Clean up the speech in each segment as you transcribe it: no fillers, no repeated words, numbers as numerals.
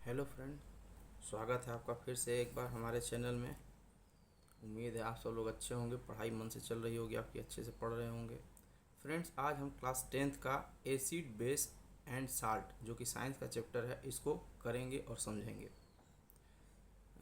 Hello friend, स्वागत है आपका फिर से एक बार हमारे चैनल में। उम्मीद है आप सब लोग अच्छे होंगे, पढ़ाई मन से चल रही होगी आपकी, अच्छे से पढ़ रहे होंगे। फ्रेंड्स, आज हम क्लास 10th का एसिड बेस एंड साल्ट जो कि साइंस का चैप्टर है, इसको करेंगे और समझेंगे।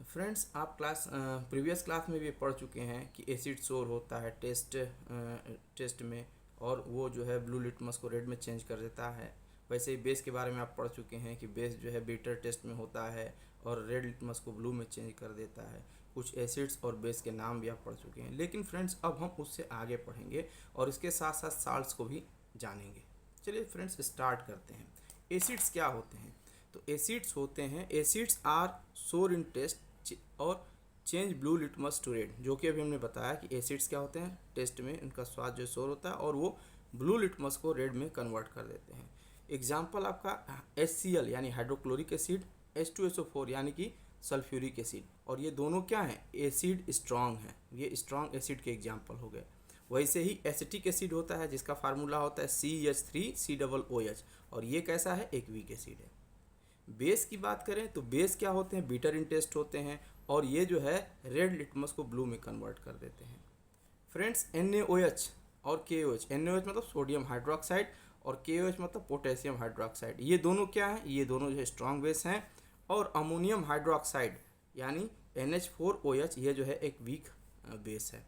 फ्रेंड्स, आप प्रीवियस क्लास में भी पढ़ चुके हैं कि एसिड सोर होता है टेस्ट में, और वो जो है ब्लू लिटमस को रेड में चेंज कर देता है। वैसे ही बेस के बारे में आप पढ़ चुके हैं कि बेस जो है बीटर टेस्ट में होता है और रेड लिटमस को ब्लू में चेंज कर देता है। कुछ एसिड्स और बेस के नाम भी आप पढ़ चुके हैं, लेकिन फ्रेंड्स अब हम उससे आगे पढ़ेंगे और इसके साथ साथ साल्ट्स को भी जानेंगे। चलिए फ्रेंड्स, स्टार्ट करते हैं। एसिड्स क्या होते हैं? तो एसिड्स होते हैं, acids are sour in taste और change blue litmus to red. जो कि अभी हमने बताया कि एसिड्स क्या होते हैं, टेस्ट में उनका स्वाद जो सोर होता है और वो ब्लू लिटमस को रेड में कन्वर्ट कर देते हैं। एग्जाम्पल आपका HCl यानी हाइड्रोक्लोरिक एसिड, H2SO4 यानी कि सल्फ्यूरिक एसिड। और ये दोनों क्या हैं? एसिड स्ट्रॉन्ग है, ये स्ट्रॉन्ग एसिड के एग्जाम्पल हो गए। वैसे ही एसिटिक एसिड होता है जिसका फार्मूला होता है CH3COOH, और ये कैसा है? एक वीक एसिड है। बेस की बात करें तो बेस क्या होते हैं? बीटर इन टेस्ट होते हैं और ये जो है रेड लिटमस को ब्लू में कन्वर्ट कर देते हैं। फ्रेंड्स, NaOH और KOH, NaOH मतलब सोडियम हाइड्रोक्साइड और KOH मतलब पोटेशियम हाइड्रोक्साइड, ये दोनों क्या हैं? ये दोनों जो है स्ट्रॉन्ग बेस हैं। और अमोनियम हाइड्रोक्साइड यानी NH4OH, ये जो है एक वीक बेस है।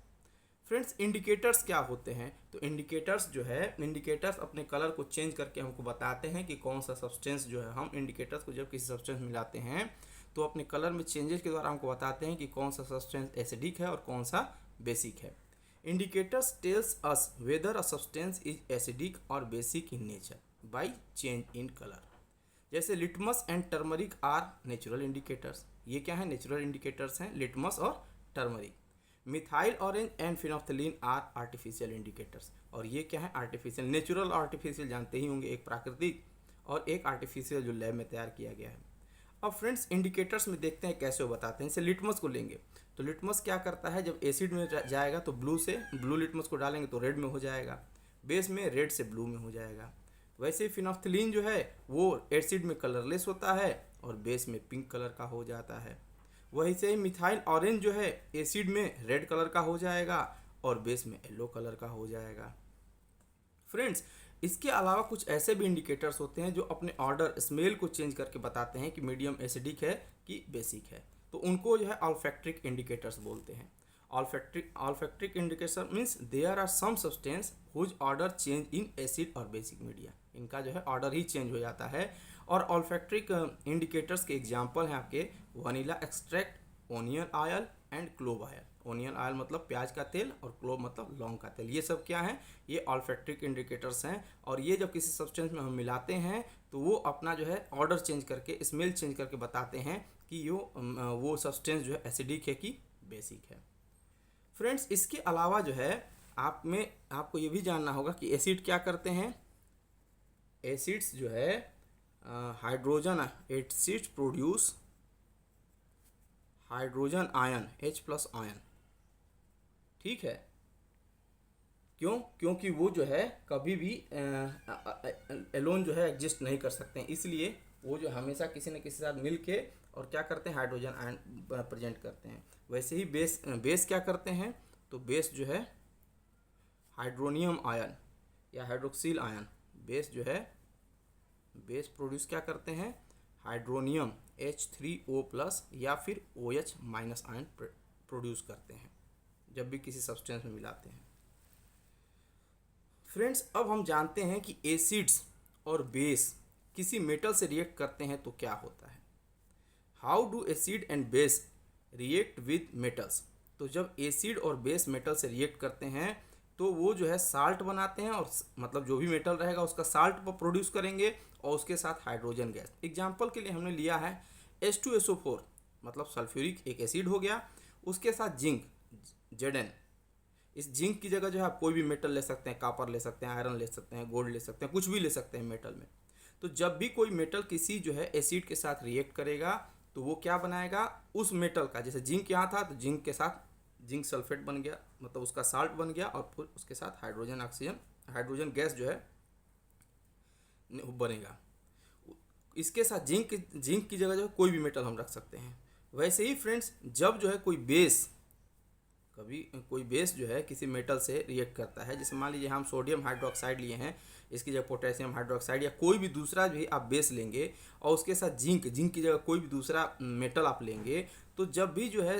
फ्रेंड्स, इंडिकेटर्स क्या होते हैं? तो इंडिकेटर्स जो है, इंडिकेटर्स अपने कलर को चेंज करके हमको बताते हैं कि कौन सा सब्सटेंस जो है, हम इंडिकेटर्स को जब किसी सब्सटेंस मिलाते हैं तो अपने कलर में चेंजेस के द्वारा हमको बताते हैं कि कौन सा सब्सटेंस एसिडिक है और कौन सा बेसिक है। Indicators tells us whether a substance is acidic और basic in nature by change in colour. जैसे litmus and turmeric are natural indicators. ये क्या है? नेचुरल इंडिकेटर्स हैं, लिटमस और turmeric. Methyl orange and phenolphthalein are artificial indicators. और ये क्या है? आर्टिफिशियल। नेचुरल आर्टिफिशियल जानते ही होंगे, एक प्राकृतिक और एक आर्टिफिशियल जो लैब में तैयार किया गया है। अब फ्रेंड्स, इंडिकेटर्स में देखते हैं कैसे वो बताते हैं। जैसे लिटमस को लेंगे तो लिटमस क्या करता है? जब एसिड में जाएगा तो ब्लू से ब्लू लिटमस को डालेंगे तो रेड में हो जाएगा, बेस में रेड से ब्लू में हो जाएगा। वैसे ही फिनोफ्थलीन जो है वो एसिड में कलरलेस होता है और बेस में पिंक कलर का हो जाता है। वही से ही मिथाइल ऑरेंज जो है एसिड में रेड कलर का हो जाएगा और बेस में येलो कलर का हो जाएगा। फ्रेंड्स, इसके अलावा कुछ ऐसे भी इंडिकेटर्स होते हैं जो अपने ऑर्डर स्मेल को चेंज करके बताते हैं कि मीडियम एसिडिक है कि बेसिक है। तो उनको जो है ऑल्फैक्ट्रिक इंडिकेटर्स बोलते हैं। Olfactory indicator means there are some substance whose odour change in acid और बेसिक मीडिया। इनका जो है ऑर्डर ही चेंज हो जाता है। और ऑल्फैक्ट्रिक इंडिकेटर्स के एग्जाम्पल हैं आपके vanilla extract, onion oil and clove oil. Onion oil मतलब प्याज का तेल और क्लोव मतलब लौंग का तेल। ये सब क्या है? ये ऑल्फैक्ट्रिक इंडिकेटर्स हैं। और ये जब किसी सब्सटेंस में हम मिलाते हैं तो वो अपना जो है ऑर्डर चेंज करके, स्मेल चेंज करके बताते हैं कि वो सब्सटेंस जो है एसिडिक है कि बेसिक है। फ्रेंड्स, इसके अलावा जो है आपको ये भी जानना होगा कि एसिड क्या करते हैं। एसिड्स जो है hydrogen acids produce hydrogen ion, H+ ion. ठीक है, क्यों? क्योंकि वो जो है कभी भी एलोन जो है एग्जिस्ट नहीं कर सकते हैं, इसलिए वो जो हमेशा किसी न किसी साथ मिल के और क्या करते हैं? हाइड्रोजन आयन प्रेजेंट करते हैं। वैसे ही बेस क्या करते हैं? तो बेस जो है हाइड्रोनियम आयन या हाइड्रोक्सिल आयन, बेस जो है बेस प्रोड्यूस क्या करते हैं? हाइड्रोनियम H3O+ या फिर OH- आयन प्रोड्यूस करते हैं जब भी किसी सब्सटेंस में मिलाते हैं। फ्रेंड्स, अब हम जानते हैं कि एसिड्स और बेस किसी मेटल से रिएक्ट करते हैं तो क्या होता है। How do acid and base react with metals? तो जब एसिड और बेस मेटल से रिएक्ट करते हैं तो वो जो है साल्ट बनाते हैं, और मतलब जो भी मेटल रहेगा उसका साल्ट प्रोड्यूस करेंगे और उसके साथ हाइड्रोजन गैस। एग्जाम्पल के लिए हमने लिया है H2SO4 मतलब सल्फ्यूरिक एक एसिड हो गया, उसके साथ जिंक Zn। इस जिंक की जगह जो है आप कोई भी मेटल ले सकते हैं, कॉपर ले सकते हैं, आयरन ले सकते हैं, गोल्ड ले सकते हैं, कुछ भी ले सकते हैं मेटल में। तो जब भी कोई मेटल किसी जो है एसिड के साथ रिएक्ट करेगा तो वो क्या बनाएगा? उस मेटल का, जैसे जिंक यहाँ था तो जिंक के साथ जिंक सल्फेट बन गया, मतलब उसका साल्ट बन गया, और फिर उसके साथ हाइड्रोजन गैस जो है बनेगा। इसके साथ जिंक की जगह जो है कोई भी मेटल हम रख सकते हैं। वैसे ही फ्रेंड्स, जब जो है कभी कोई बेस जो है किसी मेटल से रिएक्ट करता है, जैसे मान लीजिए हम सोडियम हाइड्रोक्साइड लिए हैं, इसकी जगह पोटेशियम हाइड्रोक्साइड या कोई भी दूसरा भी आप बेस लेंगे और उसके साथ जिंक की जगह कोई भी दूसरा मेटल आप लेंगे, तो जब भी जो है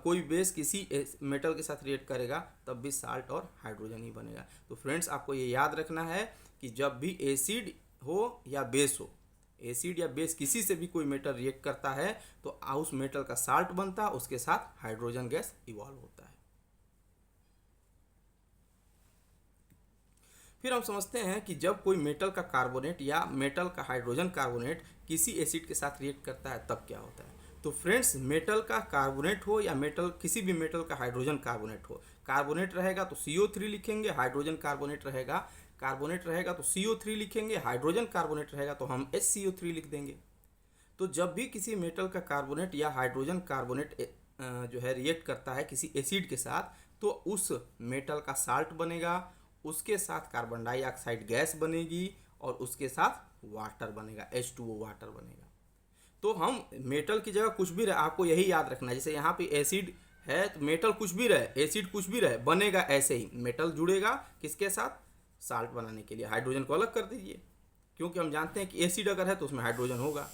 कोई बेस किसी मेटल के साथ रिएक्ट करेगा तब भी साल्ट और हाइड्रोजन ही बनेगा। तो फ्रेंड्स, आपको ये याद रखना है कि जब भी एसिड हो या बेस हो, एसिड या बेस किसी से भी कोई मेटल रिएक्ट करता है तो उस मेटल का साल्ट बनता है, उसके साथ हाइड्रोजन गैस इवॉल्व होता है। फिर हम समझते हैं कि जब कोई मेटल का कार्बोनेट या मेटल का हाइड्रोजन कार्बोनेट किसी एसिड के साथ रिएक्ट करता है तब क्या होता है। तो फ्रेंड्स, मेटल का कार्बोनेट हो या किसी भी मेटल का हाइड्रोजन कार्बोनेट हो, कार्बोनेट रहेगा तो CO3 लिखेंगे, हाइड्रोजन कार्बोनेट रहेगा तो CO3 लिखेंगे, हाइड्रोजन कार्बोनेट रहेगा तो हम HCO3 लिख देंगे। तो जब भी किसी मेटल का कार्बोनेट या हाइड्रोजन कार्बोनेट जो है रिएक्ट करता है किसी एसिड के साथ, तो उस मेटल का साल्ट बनेगा, उसके साथ कार्बन डाइऑक्साइड गैस बनेगी और उसके साथ वाटर बनेगा, H2O वाटर बनेगा। तो हम मेटल की जगह कुछ भी रहे, आपको यही याद रखना है। जैसे यहाँ पे एसिड है तो मेटल कुछ भी रहे, एसिड कुछ भी रहे, बनेगा ऐसे ही। मेटल जुड़ेगा किसके साथ? साल्ट बनाने के लिए। हाइड्रोजन को अलग कर दीजिए, क्योंकि हम जानते हैं कि एसिड अगर है तो उसमें हाइड्रोजन होगा।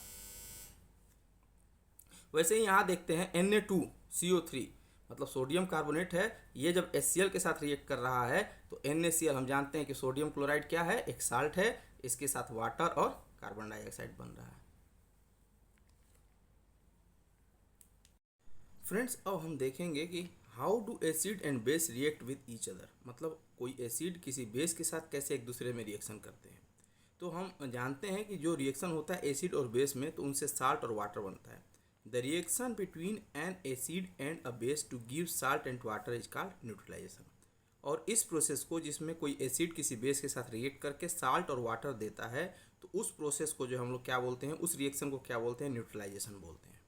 वैसे ही यहाँ देखते हैं Na2CO3, मतलब सोडियम कार्बोनेट है, ये जब HCl के साथ रिएक्ट कर रहा है तो NaCl, हम जानते हैं कि सोडियम क्लोराइड क्या है? एक साल्ट है, इसके साथ वाटर और कार्बन डाइऑक्साइड बन रहा है। फ्रेंड्स, अब हम देखेंगे कि how do acid and base react with each other, मतलब कोई एसिड किसी बेस के साथ कैसे एक दूसरे में रिएक्शन करते हैं। तो हम जानते हैं कि जो रिएक्शन होता है एसिड और बेस में, तो उनसे साल्ट और वाटर बनता है। The reaction between an acid and a base to give salt and water is called neutralisation. और इस प्रोसेस को, जिसमें कोई एसिड किसी बेस के साथ रिएक्ट करके साल्ट और वाटर देता है, तो उस प्रोसेस को जो हम लोग क्या बोलते हैं, उस रिएक्शन को क्या बोलते हैं? न्यूट्रलाइजेशन बोलते हैं।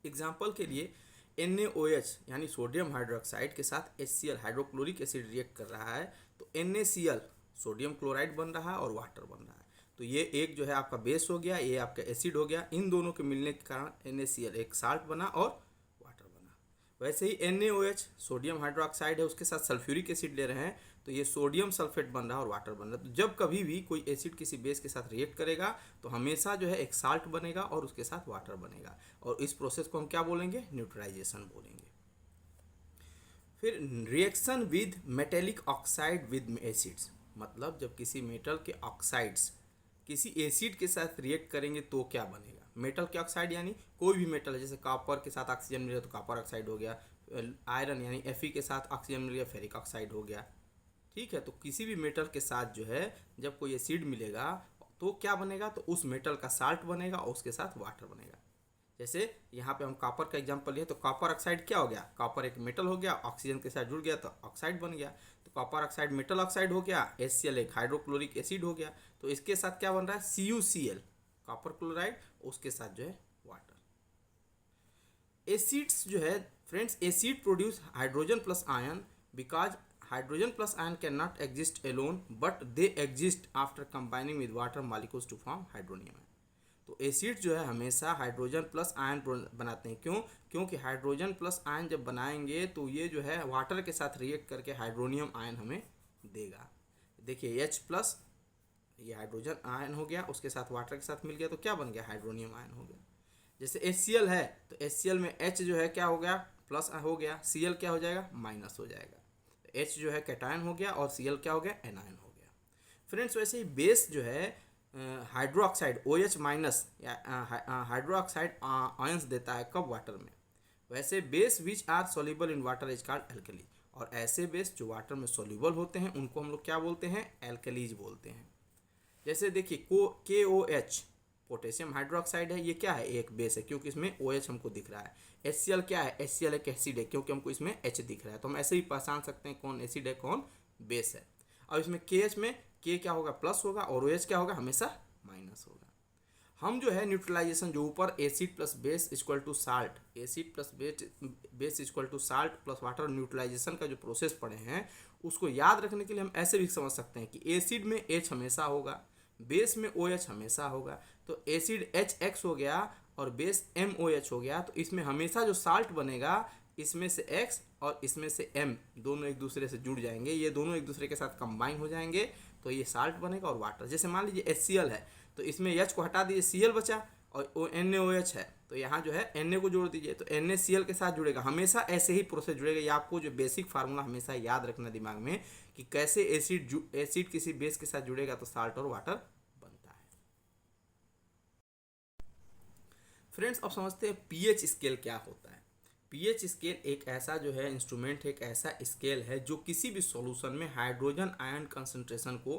एग्जाम्पल के लिए NaOH यानी सोडियम हाइड्रोक्साइड के साथ HCl हाइड्रोक्लोरिक एसिड रिएक्ट कर रहा है, तो NaCl सोडियम क्लोराइड बन रहा है और वाटर बन रहा है। तो ये एक जो है आपका बेस हो गया, ये आपका एसिड हो गया। इन दोनों के मिलने के कारण NaCl एक साल्ट बना और वाटर बना। वैसे ही NaOH सोडियम हाइड्रोक्साइड है, उसके साथ सल्फ्यूरिक एसिड ले रहे हैं, तो ये सोडियम सल्फेट बन रहा है और वाटर बन रहा है। तो जब कभी भी कोई एसिड किसी बेस के साथ रिएक्ट करेगा तो हमेशा जो है एक साल्ट बनेगा और उसके साथ वाटर बनेगा, और इस प्रोसेस को हम क्या बोलेंगे? न्यूट्रलाइजेशन बोलेंगे। फिर reaction with metallic oxide with acids, मतलब जब किसी मेटल के ऑक्साइड्स किसी एसिड के साथ रिएक्ट करेंगे तो क्या बनेगा? मेटल के ऑक्साइड यानी कोई भी मेटल है, जैसे कॉपर के साथ ऑक्सीजन मिल गया तो कॉपर ऑक्साइड हो गया, आयरन यानी Fe के साथ ऑक्सीजन मिल गया, फेरिक ऑक्साइड हो गया। ठीक है, तो किसी भी मेटल के साथ जो है जब कोई एसिड मिलेगा तो क्या बनेगा? तो उस मेटल का साल्ट बनेगा और उसके साथ वाटर बनेगा। जैसे यहाँ पे हम कॉपर का एग्जांपल लिए तो कॉपर ऑक्साइड क्या हो गया? कॉपर एक मेटल हो गया, ऑक्सीजन के साथ जुड़ गया तो ऑक्साइड बन गया। तो कॉपर ऑक्साइड मेटल ऑक्साइड हो गया, HCl एक हाइड्रोक्लोरिक एसिड हो गया, तो इसके साथ क्या बन रहा है? CuCl कॉपर क्लोराइड, उसके साथ जो है वाटर। एसिड्स जो है friends, acid produce hydrogen plus ion because hydrogen plus ion can not exist alone but they exist after combining with water molecules to form hydronium. तो एसिड जो है हमेशा हाइड्रोजन प्लस आयन बनाते हैं। क्यों? क्योंकि हाइड्रोजन प्लस आयन जब बनाएंगे तो ये जो है वाटर के साथ रिएक्ट करके हाइड्रोनियम आयन हमें देगा। देखिए H प्लस, ये हाइड्रोजन आयन हो गया, उसके साथ वाटर के साथ मिल गया तो क्या बन गया? हाइड्रोनियम आयन हो गया। जैसे HCl है तो HCl में H जो है क्या हो गया? प्लस हो गया, Cl क्या हो जाएगा? माइनस हो जाएगा। H जो है कैटायन हो गया और Cl क्या हो गया? एनायन हो गया। फ्रेंड्स, वैसे ही बेस जो है हाइड्रोक्साइड OH माइनस या हाइड्रोक्साइड आयंस देता है, कब? वाटर में। वैसे base which are soluble in water is called alkali, और ऐसे बेस जो वाटर में सोल्यूबल होते हैं उनको हम लोग क्या बोलते हैं? एल्कलीज बोलते हैं। जैसे देखिए KOH पोटेशियम हाइड्रोक्साइड है, ये क्या है? एक बेस है क्योंकि इसमें OH हमको दिख रहा है। HCl क्या है? HCl एक एसिड है क्योंकि हमको इसमें H दिख रहा है। तो हम ऐसे ही पहचान सकते हैं कौन एसिड है कौन बेस है। और इसमें KH में K क्या होगा? प्लस होगा, और OH क्या होगा? हमेशा माइनस होगा। हम जो है न्यूट्रलाइजेशन, जो ऊपर acid plus base equal to salt, acid plus base equal to salt plus water, neutralisation का जो प्रोसेस पढ़े हैं उसको याद रखने के लिए हम ऐसे भी समझ सकते हैं कि एसिड में H हमेशा होगा, बेस में OH हमेशा होगा। तो एसिड HX हो गया और बेस MOH हो गया, तो इसमें हमेशा जो साल्ट बनेगा इसमें से X और इसमें से M दोनों एक दूसरे से जुड़ जाएंगे, ये दोनों एक दूसरे के साथ कंबाइन हो जाएंगे, तो ये साल्ट बनेगा और वाटर। जैसे मान लीजिए HCl है, तो इसमें H को हटा दीजिए, Cl बचा और NaOH है, तो यहाँ जो है Na को जोड़ दीजिए, तो NaCl के साथ जुड़ेगा। हमेशा ऐसे ही प्रोसेस जुड़ेगा। ये आपको जो बेसिक फार्मूला हमेशा याद रखना दिमाग में कि कैसे एसिड किसी बेस के साथ जुड़ेगा तो साल्ट और वाटर बनता है। फ्रेंड्स, अब समझते हैं पीएच स्केल क्या होता है। पीएच स्केल एक ऐसा जो है इंस्ट्रूमेंट, एक ऐसा स्केल है जो किसी भी सॉल्यूशन में हाइड्रोजन आयन कंसंट्रेशन को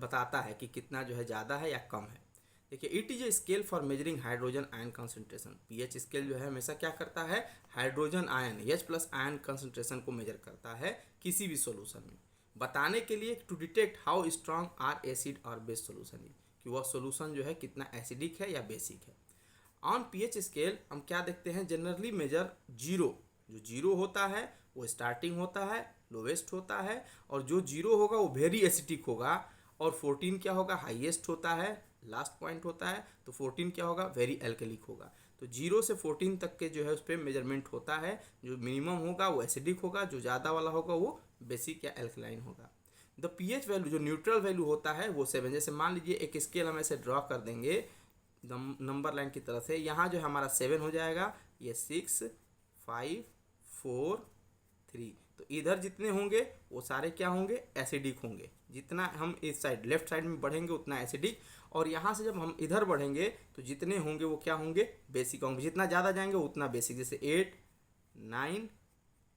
बताता है कि कितना जो है ज़्यादा है या कम है। देखिए, it is a scale for measuring hydrogen ion concentration. PH scale जो है हमेशा क्या करता है, hydrogen ion H+ ion concentration को मेजर करता है किसी भी सॉल्यूशन में, बताने के लिए to detect how strong are acid और बेस सॉल्यूशन इज, कि वह सॉल्यूशन जो है कितना एसिडिक है या बेसिक है। ऑन पीएच स्केल हम क्या देखते हैं, जनरली मेजर जीरो। जो जीरो होता है वो स्टार्टिंग होता है, लोवेस्ट होता है, और जो जीरो होगा वो वेरी एसिडिक होगा, और 14 क्या होगा, हाईएस्ट होता है, लास्ट पॉइंट होता है। तो 14 क्या होगा, वेरी एल्केलिक होगा। तो 0 से 14 तक के जो है उस पर मेजरमेंट होता है। जो मिनिमम होगा वो एसिडिक होगा, जो ज़्यादा वाला होगा वो बेसिक या एल्कलाइन होगा। द पीएच वैल्यू जो न्यूट्रल वैल्यू होता है वो 7। जैसे मान लीजिए एक स्केल हम ऐसे ड्रॉ कर देंगे नंबर लाइन की तरफ से, यहाँ जो है हमारा 7 हो जाएगा, ये 6, 5, 4, 3। तो इधर जितने होंगे वो सारे क्या होंगे, एसिडिक होंगे। जितना हम इस साइड लेफ्ट साइड में बढ़ेंगे उतना एसिडिक, और यहाँ से जब हम इधर बढ़ेंगे तो जितने होंगे वो क्या होंगे, बेसिक होंगे। जितना ज़्यादा जाएंगे उतना बेसिक, जैसे 8, 9,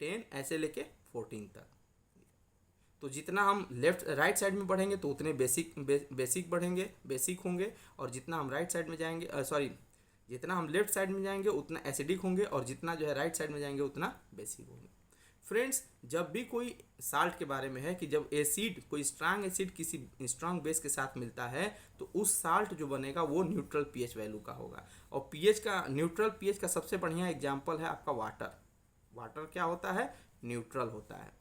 10 ऐसे लेके 14 तक। तो जितना हम लेफ्ट राइट साइड में बढ़ेंगे तो उतने बेसिक बढ़ेंगे, बेसिक होंगे, और जितना हम राइट साइड में जाएंगे जितना हम लेफ्ट साइड में जाएंगे उतना एसिडिक होंगे, और जितना जो है राइट साइड में जाएंगे उतना बेसिक होंगे। फ्रेंड्स, जब भी कोई साल्ट के बारे में है कि जब एसिड कोई स्ट्रांग एसिड किसी स्ट्रांग बेस के साथ मिलता है तो उस साल्ट जो बनेगा वो न्यूट्रल पीएच वैल्यू का होगा। और पीएच का न्यूट्रल पीएच का सबसे बढ़िया एग्जांपल है आपका वाटर। वाटर क्या होता है, न्यूट्रल होता है।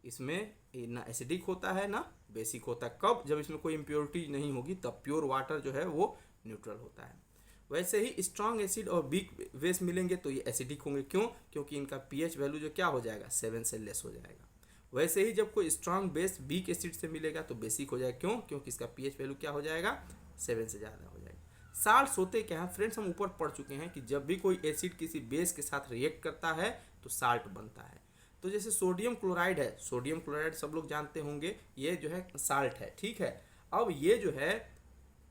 इसमें ना एसिडिक होता है ना बेसिक होता है। कब, जब इसमें कोई इम्प्योरिटी नहीं होगी तब प्योर वाटर जो है वो न्यूट्रल होता है। वैसे ही स्ट्रॉन्ग एसिड और वीक बेस मिलेंगे तो ये एसिडिक होंगे। क्यों, क्योंकि इनका पीएच वैल्यू जो क्या हो जाएगा, 7 से लेस हो जाएगा। वैसे ही जब कोई स्ट्रॉन्ग बेस वीक एसिड से मिलेगा तो बेसिक हो जाएगा। क्यों, क्योंकि इसका पीएच वैल्यू क्या हो जाएगा, 7 से ज़्यादा हो जाएगा। साल्ट्स होते क्या हैं फ्रेंड्स, हम ऊपर पढ़ चुके हैं कि जब भी कोई एसिड किसी बेस के साथ रिएक्ट करता है तो साल्ट बनता है। तो जैसे सोडियम क्लोराइड है, सोडियम क्लोराइड सब लोग जानते होंगे, ये जो है साल्ट है, ठीक है। अब ये जो है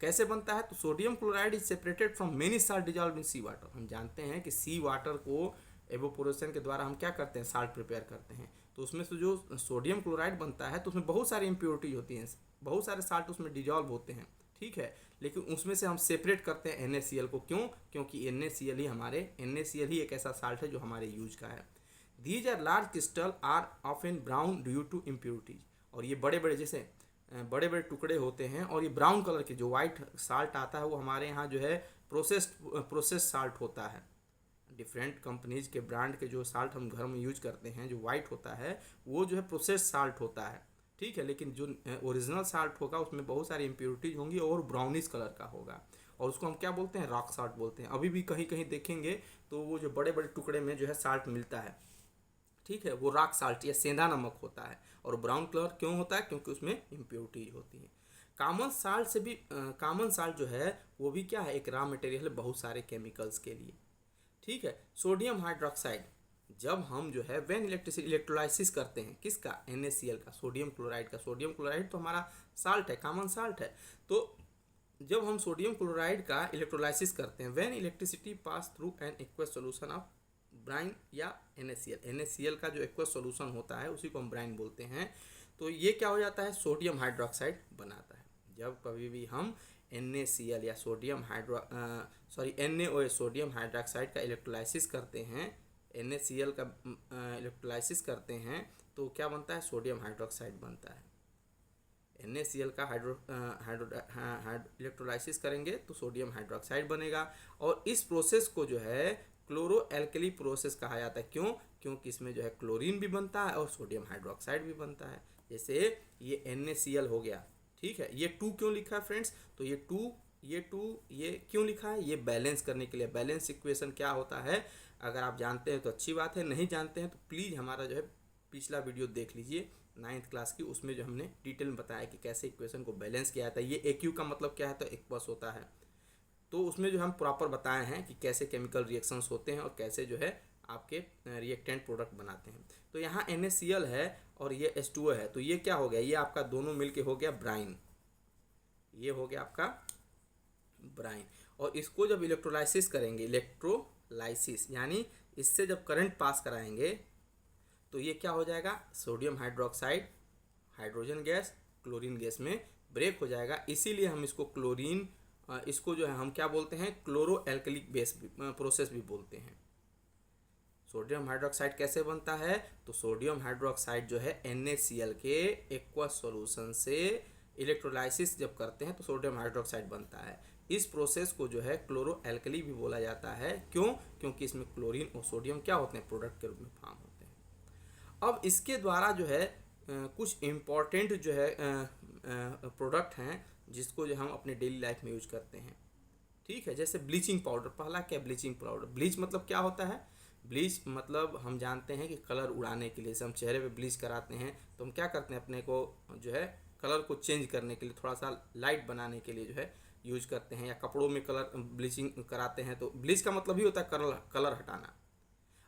कैसे बनता है, तो sodium chloride is separated from many salt dissolve in sea water. हम जानते हैं कि सी वाटर को एवोपोरेशन के द्वारा हम क्या करते हैं, साल्ट प्रिपेयर करते हैं। तो उसमें से जो सोडियम क्लोराइड बनता है तो उसमें बहुत सारी इम्प्योरिटी होती हैं, बहुत सारे साल्ट उसमें डिजॉल्व होते हैं, ठीक है। लेकिन उसमें से हम सेपरेट करते हैं NaCl को। क्यों, क्योंकि NaCl ही एक ऐसा साल्ट है जो हमारे यूज का है। These are large crystal are often brown due to impurities. और ये बड़े बड़े जैसे बड़े बड़े टुकड़े होते हैं, और ये ब्राउन कलर के जो वाइट साल्ट आता है वो हमारे यहाँ जो है प्रोसेस साल्ट होता है। डिफरेंट कंपनीज के ब्रांड के जो साल्ट हम घर में यूज करते हैं जो वाइट होता है वो जो है प्रोसेस साल्ट होता है, ठीक है। लेकिन जो ओरिजिनल साल्ट होगा उसमें बहुत सारी इम्प्योरिटीज होंगी और ब्राउनिश कलर का होगा, और उसको हम क्या बोलते हैं, रॉक साल्ट बोलते हैं। अभी भी कहीं कहीं देखेंगे तो वो जो बड़े बड़े टुकड़े में जो है साल्ट मिलता है, ठीक है, वो रॉक साल्ट या सेंधा नमक होता है। और ब्राउन कलर क्यों होता है, क्योंकि उसमें इम्प्योरिटीज होती है। कॉमन साल्ट से भी कॉमन साल्ट जो है वो भी क्या है, एक रॉ मटेरियल है बहुत सारे केमिकल्स के लिए, ठीक है। सोडियम हाइड्रोक्साइड, जब हम जो है व्हेन इलेक्ट्रोलाइसिस करते हैं किसका, NaCl का, सोडियम क्लोराइड का। सोडियम क्लोराइड तो हमारा साल्ट है, कॉमन साल्ट है। तो जब हम सोडियम क्लोराइड का इलेक्ट्रोलाइसिस करते हैं, when electricity pass through an aqueous solution of Bryan या NaCl का जो एक्वस सॉल्यूशन होता है उसी को हम ब्राइन बोलते हैं। तो ये क्या हो जाता है, सोडियम हाइड्रोक्साइड बनाता है। जब कभी भी हम NaCl या NaOH सोडियम हाइड्रोक्साइड का इलेक्ट्रोलाइसिस करते हैं, NaCl का इलेक्ट्रोलाइसिस करते हैं तो क्या बनता है, सोडियम हाइड्रोक्साइड बनता है। NaCl का इलेक्ट्रोलाइसिस करेंगे तो सोडियम हाइड्रोक्साइड बनेगा। और इस प्रोसेस को जो है क्लोरो एल्कली प्रोसेस कहा जाता है। क्यों, क्योंकि इसमें जो है क्लोरीन भी बनता है और सोडियम हाइड्रोक्साइड भी बनता है। जैसे ये NaCl हो गया, ठीक है। ये टू क्यों लिखा है फ्रेंड्स? तो ये टू ये क्यों लिखा है? ये बैलेंस करने के लिए। बैलेंस इक्वेशन क्या होता है, अगर आप जानते हैं तो अच्छी बात है, नहीं जानते हैं तो प्लीज़ हमारा जो है पिछला वीडियो देख लीजिए 9th क्लास की, उसमें जो हमने डिटेल में बताया कि कैसे इक्वेशन को बैलेंस किया जाता है। ये AQ का मतलब क्या है, तो एक्वस होता है। तो उसमें जो हम प्रॉपर बताए हैं कि कैसे केमिकल रिएक्शंस होते हैं और कैसे जो है आपके रिएक्टेंट प्रोडक्ट बनाते हैं। तो यहाँ NaCl है और ये H2O है, तो ये क्या हो गया, ये आपका दोनों मिलके हो गया ब्राइन। ये हो गया आपका ब्राइन। और इसको जब इलेक्ट्रोलाइसिस करेंगे, इलेक्ट्रोलाइसिस यानी इससे जब करंट पास कराएंगे तो ये क्या हो जाएगा, sodium hydroxide hydrogen gas chlorine gas में ब्रेक हो जाएगा। इसीलिए हम इसको क्लोरीन, इसको जो है हम क्या बोलते हैं, क्लोरो एल्कलिक बेस प्रोसेस भी बोलते हैं। सोडियम हाइड्रोक्साइड कैसे बनता है, तो सोडियम हाइड्रोक्साइड जो है NaCl के एक्वस सॉल्यूशन से इलेक्ट्रोलाइसिस जब करते हैं तो सोडियम हाइड्रोक्साइड बनता है। इस प्रोसेस को जो है क्लोरो एल्कली भी बोला जाता है। क्यों? क्योंकि इसमें क्लोरीन और सोडियम क्या होते हैं, प्रोडक्ट के रूप में फॉर्म होते हैं। अब इसके द्वारा जो है कुछ इम्पॉर्टेंट जो है प्रोडक्ट हैं जिसको जो हम अपने डेली लाइफ में यूज करते हैं। ठीक है, जैसे ब्लीचिंग पाउडर। पहला क्या, ब्लीचिंग पाउडर। ब्लीच मतलब क्या होता है, ब्लीच मतलब हम जानते हैं कि कलर उड़ाने के लिए, जैसे हम चेहरे पे ब्लीच कराते हैं तो हम क्या करते हैं, अपने को जो है कलर को चेंज करने के लिए, थोड़ा सा लाइट बनाने के लिए जो है यूज करते हैं। या कपड़ों में कलर ब्लीचिंग कराते हैं तो ब्लीच का मतलब ही होता है कलर हटाना।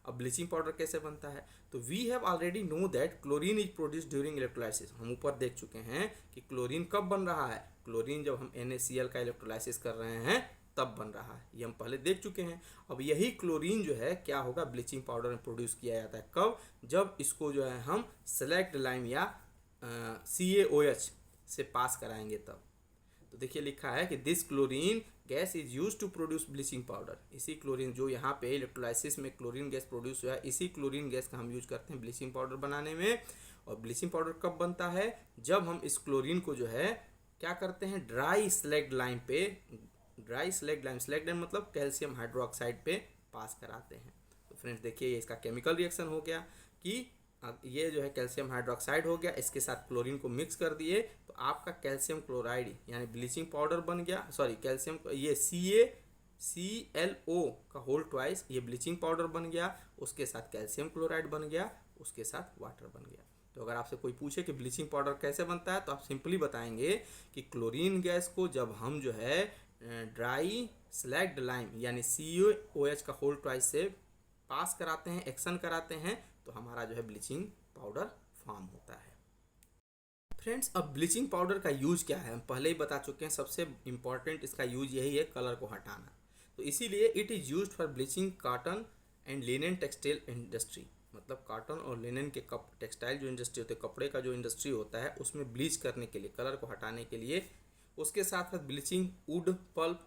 अब ब्लीचिंग पाउडर कैसे बनता है, तो we have already know that chlorine is produce during electrolysis. हम ऊपर देख चुके हैं कि क्लोरीन कब बन रहा है, क्लोरीन जब हम NaCl का इलेक्ट्रोलाइसिस कर रहे हैं तब बन रहा है, ये हम पहले देख चुके हैं। अब यही क्लोरीन जो है क्या होगा, ब्लीचिंग पाउडर में प्रोड्यूस किया जाता है। कब? जब इसको जो है हम सेलेक्ट लाइम या CaOH से पास कराएंगे तब। तो देखिए लिखा है कि this chlorine gas is use to produce bleaching powder. इसी क्लोरीन जो यहाँ पे इलेक्ट्रोलाइसिस में क्लोरीन गैस प्रोड्यूस हुआ है, इसी क्लोरीन गैस का हम यूज करते हैं ब्लीचिंग पाउडर बनाने में। और ब्लीचिंग पाउडर कब बनता है, जब हम इस क्लोरीन को जो है क्या करते हैं, ड्राई स्लैग्ड लाइम पे, dry slagged lime, slagged lime मतलब कैल्शियम हाइड्रोक्साइड पे पास कराते हैं। तो फ्रेंड्स देखिए ये इसका केमिकल रिएक्शन हो गया कि अब ये जो है कैल्शियम हाइड्रोक्साइड हो गया, इसके साथ क्लोरीन को मिक्स कर दिए तो आपका कैल्शियम क्लोराइड यानी ब्लीचिंग पाउडर बन गया। सॉरी कैल्शियम, ये CaClO का होल ट्वाइस ये ब्लीचिंग पाउडर बन गया, उसके साथ कैल्शियम क्लोराइड बन गया, उसके साथ वाटर बन गया। तो अगर आपसे कोई पूछे कि ब्लीचिंग पाउडर कैसे बनता है तो आप सिंपली बताएंगे कि क्लोरीन गैस को जब हम जो है ड्राई स्लैग्ड लाइम यानी CaOH का होल ट्वाइस से पास कराते हैं, एक्शन कराते हैं, तो हमारा जो है ब्लीचिंग पाउडर फॉर्म होता है। फ्रेंड्स अब ब्लीचिंग पाउडर का यूज क्या है, हम पहले ही बता चुके हैं। सबसे इम्पॉर्टेंट इसका यूज यही है, कलर को हटाना। तो इसीलिए it is use for bleaching cotton and linen textile industry. मतलब कॉटन और लिनन के टेक्सटाइल जो इंडस्ट्री होते हैं, कपड़े का जो इंडस्ट्री होता है, उसमें ब्लीच करने के लिए, कलर को हटाने के लिए। उसके साथ साथ bleaching wood pulp,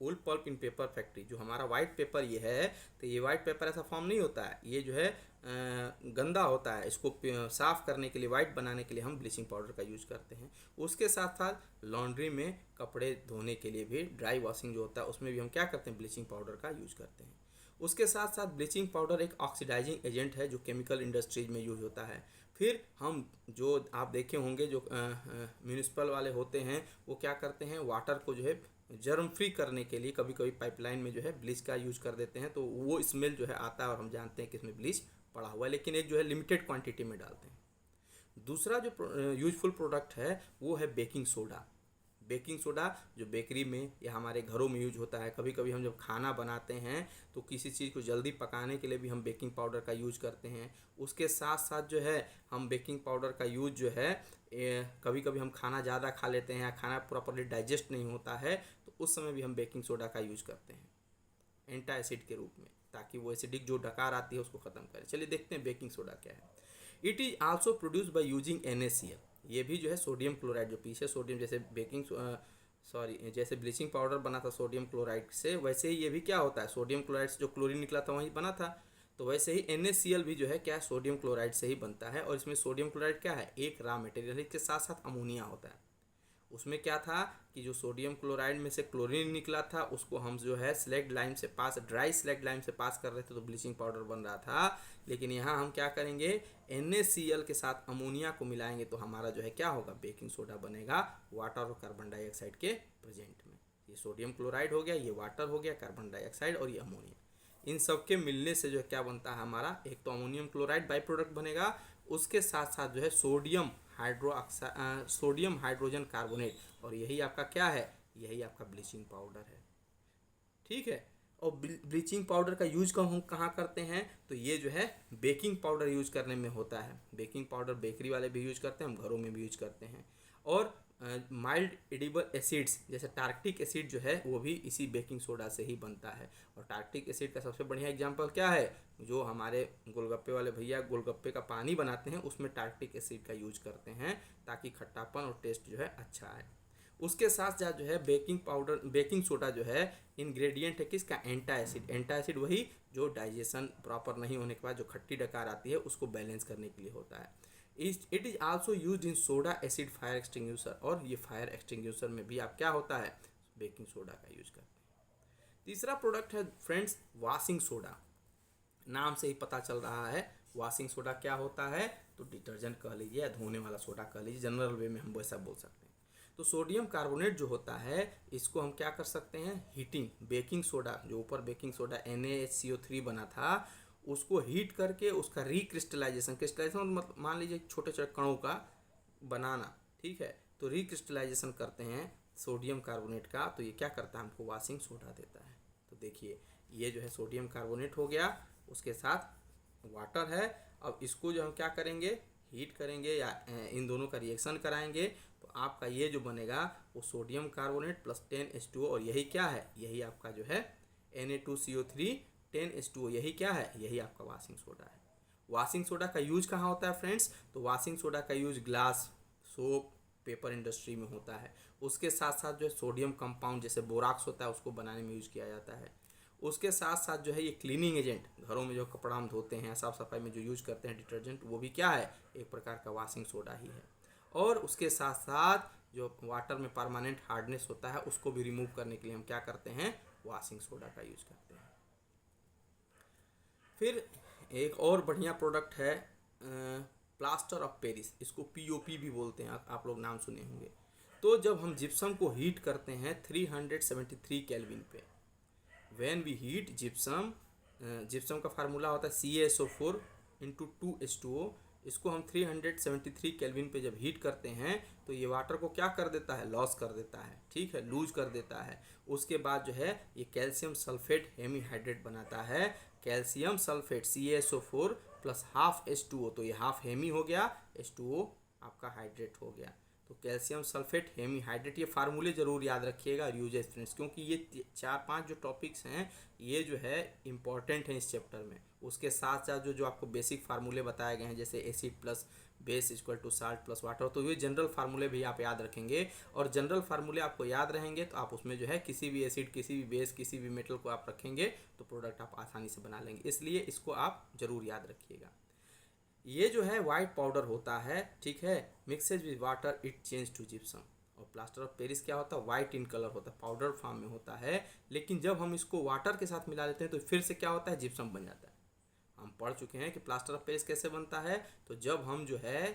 wool pulp in paper factory. जो हमारा वाइट पेपर ये है, तो ये वाइट पेपर ऐसा फॉर्म नहीं होता है, ये जो है गंदा होता है। इसको साफ़ करने के लिए, वाइट बनाने के लिए हम ब्लीचिंग पाउडर का यूज करते हैं। उसके साथ साथ लॉन्ड्री में कपड़े धोने के लिए भी, ड्राई वॉशिंग जो होता है उसमें भी हम क्या करते हैं, ब्लीचिंग पाउडर का यूज करते हैं। उसके साथ साथ ब्लीचिंग पाउडर एक ऑक्सीडाइजिंग एजेंट है जो केमिकल इंडस्ट्रीज में यूज होता है। फिर हम जो आप देखे होंगे जो म्यूनिसिपल वाले होते हैं वो क्या करते हैं, वाटर को जो है जर्म फ्री करने के लिए कभी कभी पाइपलाइन में जो है ब्लीच का यूज कर देते हैं, तो वो स्मेल जो है आता है और हम जानते हैं कि इसमें ब्लीच पड़ा हुआ है, लेकिन एक जो है लिमिटेड क्वांटिटी में डालते हैं। दूसरा जो यूजफुल प्रोडक्ट है वो है बेकिंग सोडा। बेकिंग सोडा जो बेकरी में या हमारे घरों में यूज होता है। कभी कभी हम जब खाना बनाते हैं तो किसी चीज़ को जल्दी पकाने के लिए भी हम बेकिंग पाउडर का यूज करते हैं। उसके साथ साथ जो है हम बेकिंग पाउडर का यूज जो है कभी कभी हम खाना ज़्यादा खा लेते हैं या खाना प्रॉपरली डाइजेस्ट नहीं होता है, तो उस समय भी हम बेकिंग सोडा का यूज करते हैं एंटा एसिड के रूप में, ताकि वो एसिडिक जो डकार आती है उसको ख़त्म करे। चलिए देखते हैं बेकिंग सोडा क्या है। It is also produce by using NaCl। ये भी जो है सोडियम क्लोराइड, जो पीछे सोडियम जैसे जैसे ब्लीचिंग पाउडर बना था सोडियम क्लोराइड से, वैसे ही ये भी क्या होता है, सोडियम क्लोराइड से जो क्लोरीन निकला था वहीं बना था। तो वैसे ही NaCl भी जो है क्या, सोडियम क्लोराइड से ही बनता है। और इसमें सोडियम क्लोराइड क्या है, एक रॉ मटेरियल है, इसके साथ साथ अमोनिया होता है। उसमें क्या था कि जो सोडियम क्लोराइड में से क्लोरीन निकला था उसको हम जो है स्लैग्ड लाइम से पास, ड्राई स्लैग्ड लाइम से पास कर रहे थे तो ब्लीचिंग पाउडर बन रहा था। लेकिन यहाँ हम क्या करेंगे, NaCl के साथ अमोनिया को मिलाएंगे तो हमारा जो है क्या होगा, बेकिंग सोडा बनेगा वाटर और कार्बन डाइऑक्साइड के प्रेजेंट में। ये सोडियम क्लोराइड हो गया, ये वाटर हो गया, कार्बन डाइऑक्साइड और ये अमोनिया, इन सब के मिलने से जो है क्या बनता है हमारा, एक तो अमोनियम क्लोराइड बाई प्रोडक्ट बनेगा, उसके साथ साथ जो है सोडियम हाइड्रोजन कार्बोनेट, और यही आपका क्या है, यही आपका ब्लीचिंग पाउडर है। ठीक है। और ब्लीचिंग पाउडर का यूज हम कहाँ करते हैं, तो ये जो है बेकिंग पाउडर यूज करने में होता है। बेकिंग पाउडर बेकरी वाले भी यूज करते हैं, हम घरों में भी यूज करते हैं। और माइल्ड एडिबल एसिड्स जैसे टार्क्टिक एसिड जो है वो भी इसी बेकिंग सोडा से ही बनता है। और टार्क्टिक एसिड का सबसे बढ़िया एग्जांपल क्या है, जो हमारे गोलगप्पे वाले भैया गोलगप्पे का पानी बनाते हैं उसमें टार्क्टिक एसिड का यूज करते हैं ताकि खट्टापन और टेस्ट जो है अच्छा आए। उसके साथ साथ जो है बेकिंग सोडा जो है इंग्रेडिएंट है किसका, एंटा एसिड। एंटा एसिड वही जो डाइजेशन प्रॉपर नहीं होने के बाद जो खट्टी डकार आती है उसको बैलेंस करने के लिए होता है। It is also use in soda acid fire extinguisher, और ये फायर एक्सटिंग्यूशर में भी आप क्या होता है, बेकिंग सोडा का यूज करते हैं। तीसरा प्रोडक्ट है फ्रेंड्स वॉशिंग सोडा। नाम से ही पता चल रहा है वॉशिंग सोडा क्या होता है, तो डिटर्जेंट कह लीजिए या धोने वाला सोडा कह लीजिए, जनरल वे में हम वैसा बोल सकते हैं। तो सोडियम कार्बोनेट जो होता है इसको हम क्या कर सकते हैं, हीटिंग, बेकिंग सोडा जो ऊपर बेकिंग सोडा NaHCO3 बना था उसको हीट करके उसका रिक्रिस्टलाइजेशन, क्रिस्टलाइजेशन मतलब मान लीजिए छोटे छोटे कणों का बनाना, ठीक है, तो रिक्रिस्टलाइजेशन करते हैं सोडियम कार्बोनेट का, तो ये क्या करता है, हमको वॉशिंग सोडा देता है। तो देखिए ये जो है सोडियम कार्बोनेट हो गया, उसके साथ वाटर है। अब इसको जो हम क्या करेंगे, हीट करेंगे या इन दोनों का रिएक्शन कराएंगे तो आपका ये जो बनेगा वो सोडियम कार्बोनेट प्लस 10H2O, और यही क्या है, यही आपका जो है Na2CO3 10H2O, यही क्या है, यही आपका वॉशिंग सोडा है। वॉशिंग सोडा का यूज कहाँ होता है फ्रेंड्स, तो वॉशिंग सोडा का use glass, soap, paper industry में होता है। उसके साथ साथ जो है सोडियम कंपाउंड जैसे बोराक्स होता है उसको बनाने में यूज किया जाता है। उसके साथ साथ जो है ये क्लीनिंग एजेंट, घरों में जो कपड़ा हम धोते हैं साफ सफाई में जो यूज करते हैं डिटर्जेंट, वो भी क्या है, एक प्रकार का वॉशिंग सोडा ही है। और उसके साथ साथ जो वाटर में परमानेंट हार्डनेस होता है उसको भी रिमूव करने के लिए हम क्या करते हैं, वॉशिंग सोडा का यूज करते हैं। फिर एक और बढ़िया प्रोडक्ट है प्लास्टर ऑफ पेरिस, इसको POP भी बोलते हैं, आप लोग नाम सुने होंगे। तो जब हम जिप्सम को हीट करते हैं 373 केल्विन पे, when we heat gypsum, gypsum का फार्मूला होता है CaSO4 इंटू 2H2O, इसको हम 373 केल्विन पे जब हीट करते हैं तो ये वाटर को क्या कर देता है, लॉस कर देता है, ठीक है, लूज कर देता है। उसके बाद जो है ये कैल्शियम सल्फेट हेमीहाइड्रेट बनाता है। Calcium sulphate CaSO4 plus half H2O, तो ये हाफ हेमी हो गया, H2O आपका हाइड्रेट हो गया। तो कैल्शियम सल्फेट हेमीहाइड्रेट, ये फार्मूले जरूर याद रखिएगा और यूजेस फ्रेंड्स, क्योंकि ये 4-5 जो टॉपिक्स हैं ये जो है इंपॉर्टेंट हैं इस चैप्टर में। उसके साथ साथ जो जो आपको बेसिक फार्मूले बताए गए हैं जैसे acid plus base equal to salt plus water, तो ये जनरल फार्मूले भी आप याद रखेंगे। और जनरल फार्मूले आपको याद रहेंगे तो आप उसमें जो है किसी भी एसिड, किसी भी बेस, किसी भी मेटल को आप रखेंगे तो प्रोडक्ट आप आसानी से बना लेंगे, इसलिए इसको आप जरूर याद रखिएगा। ये जो है वाइट पाउडर होता है, ठीक है, mixes with water it change to gypsum. और प्लास्टर ऑफ पेरिस क्या होता है, वाइट इन कलर होता है, पाउडर फॉर्म में होता है, लेकिन जब हम इसको वाटर के साथ मिला लेते हैं तो फिर से क्या होता है, जिप्सम बन जाता है। हम पढ़ चुके हैं कि प्लास्टर ऑफ पेरिस कैसे बनता है, तो जब हम जो है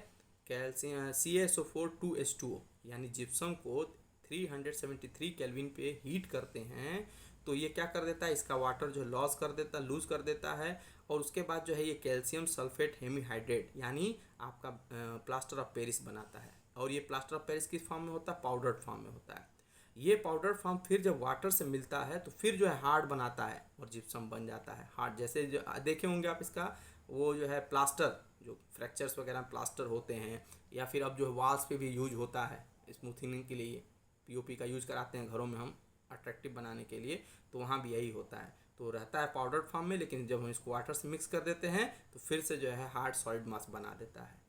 कैल्शियम CaSO4 2H2O यानी जिप्सम को 373 केल्विन पे हीट करते हैं तो ये क्या कर देता है, इसका वाटर जो लॉस कर देता है, लूज कर देता है। और उसके बाद जो है ये कैल्शियम सल्फेट हेमीहाइड्रेट यानी आपका प्लास्टर ऑफ पेरिस बनाता है। और ये प्लास्टर ऑफ पेरिस किस फॉर्म में होता है, पाउडर फॉर्म में होता है। ये पाउडर फॉर्म फिर जब वाटर से मिलता है तो फिर जो है हार्ड बनाता है और जिप्सम बन जाता है हार्ड। जैसे जो देखे होंगे आप इसका वो जो है प्लास्टर, जो फ्रैक्चर्स वगैरह प्लास्टर होते हैं, या फिर अब जो है वॉल्स पे भी यूज होता है स्मूथिंग के लिए, POP का यूज कराते हैं घरों में हम अट्रैक्टिव बनाने के लिए, तो वहाँ भी यही होता है। तो रहता है पाउडर फॉर्म में, लेकिन जब हम इसको वाटर से मिक्स कर देते हैं तो फिर से जो है हार्ड सॉलिड मास बना देता है।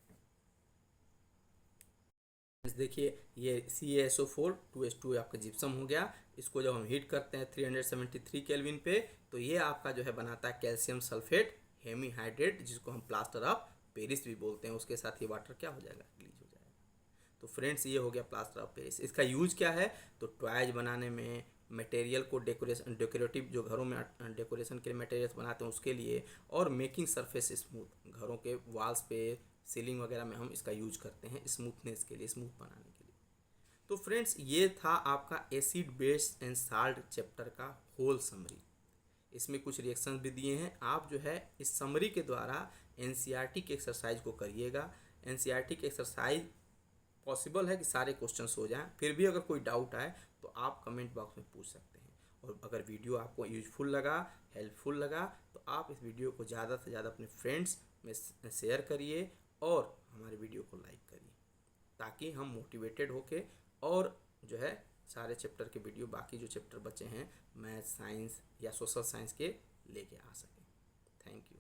देखिए ये CaSO4 2H2 आपका जिप्सम हो गया। इसको जब हम हीट करते हैं 373 केल्विन पे तो ये आपका जो है बनाता है कैल्शियम सल्फेट हेमीहाइड्रेट, जिसको हम प्लास्टर ऑफ पेरिस भी बोलते हैं। उसके साथ ये वाटर क्या हो जाएगा, रिलीज हो जाएगा। तो फ्रेंड्स ये हो गया प्लास्टर ऑफ पेरिस। इसका यूज क्या है, तो टॉयज बनाने में, मटेरियल को डेकोरेटिव जो घरों में डेकोरेशन के लिए मटेरियल्स बनाते हैं उसके लिए, और मेकिंग सरफेस स्मूथ, घरों के वॉल्स पे सीलिंग वगैरह में हम इसका यूज करते हैं स्मूथनेस के लिए, स्मूथ बनाने के लिए। तो फ्रेंड्स ये था आपका acid base and salt chapter का होल समरी। इसमें कुछ रिएक्शंस भी दिए हैं। आप जो है इस समरी के द्वारा एनसीईआरटी के एक्सरसाइज को करिएगा। एनसीईआरटी के एक्सरसाइज पॉसिबल है कि सारे क्वेश्चंस हो जाएं, फिर भी अगर कोई डाउट आए तो आप कमेंट बॉक्स में पूछ सकते हैं। और अगर वीडियो आपको यूजफुल लगा, हेल्पफुल लगा, तो आप इस वीडियो को ज़्यादा से ज़्यादा अपने फ्रेंड्स में शेयर करिए और हमारे वीडियो को लाइक करिए, ताकि हम मोटिवेटेड होके और जो है सारे चैप्टर के वीडियो, बाकी जो चैप्टर बचे हैं मैथ, साइंस या सोशल साइंस के, लेके आ सकें। Thank you.